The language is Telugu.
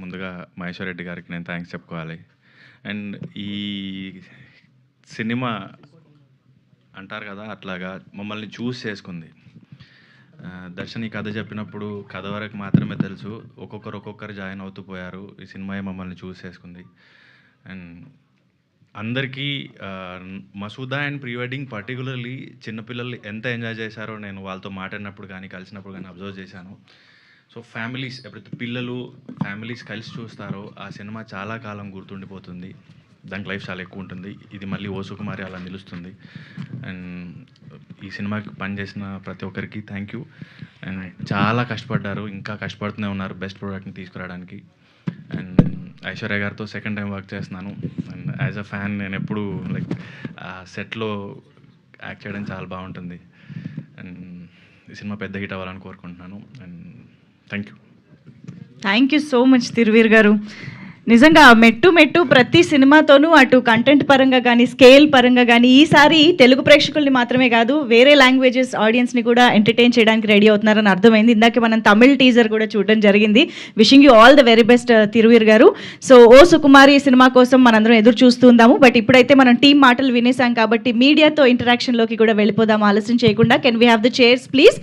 ముందుగా మహేశ్వర్ రెడ్డి గారికి నేను థ్యాంక్స్ చెప్పుకోవాలి. అండ్ ఈ సినిమా అంటారు కదా, అట్లాగా మమ్మల్ని చూస్ చేసుకుంది. దర్శన్ ఈ కథ చెప్పినప్పుడు కథ వరకు మాత్రమే తెలుసు, ఒక్కొక్కరు జాయిన్ అవుతూ పోయారు. ఈ సినిమా మమ్మల్ని చూస్ చేసుకుంది. అండ్ అందరికీ Masooda and pre wedding particularly చిన్నపిల్లలు ఎంత ఎంజాయ్ చేశారో నేను వాళ్ళతో మాట్లాడినప్పుడు కానీ కలిసినప్పుడు కానీ అబ్జర్వ్ చేశాను. సో ఫ్యామిలీస్, ఎప్పుడైతే పిల్లలు ఫ్యామిలీస్ కలిసి చూస్తారో ఆ సినిమా చాలా కాలం గుర్తుండిపోతుంది. దానికి లైఫ్ చాలా ఎక్కువ ఉంటుంది. ఇది మళ్ళీ ఓ సుకుమారి అలా నిలుస్తుంది. అండ్ ఈ సినిమాకి పనిచేసిన ప్రతి ఒక్కరికి థ్యాంక్ యూ. అండ్ చాలా కష్టపడ్డారు, ఇంకా కష్టపడుతూనే ఉన్నారు బెస్ట్ ప్రోడక్ట్ని తీసుకురావడానికి. అండ్ ఐశ్వర్య గారితో సెకండ్ టైం వర్క్ చేస్తున్నాను. అండ్ యాజ్ అ ఫ్యాన్ నేను ఎప్పుడు లైక్ సెట్లో యాక్ట్ చేయడం చాలా బాగుంటుంది. అండ్ ఈ సినిమా పెద్ద హిట్ అవ్వాలని కోరుకుంటున్నాను. And thank you so much Thiruveer గారు. నిజంగా మెట్టు ప్రతి సినిమాతోనూ అటు కంటెంట్ పరంగా కానీ స్కేల్ పరంగా కానీ ఈసారి తెలుగు ప్రేక్షకుల్ని మాత్రమే కాదు వేరే లాంగ్వేజెస్ ఆడియన్స్ని కూడా ఎంటర్టైన్ చేయడానికి రెడీ అవుతున్నారని అర్థమైంది. ఇందాక మనం తమిళ్ టీజర్ కూడా చూడడం జరిగింది. Wishing you all the very best Thiruveer గారు. సో ఓ సుకుమారి సినిమా కోసం మనందరం ఎదురు చూస్తుందాము. బట్ ఇప్పుడైతే మనం టీం మాటలు వినేసాం కాబట్టి మీడియాతో ఇంటరాక్షన్లోకి కూడా వెళ్ళిపోదాము ఆలస్యం చేయకుండా. Can we have the chairs please?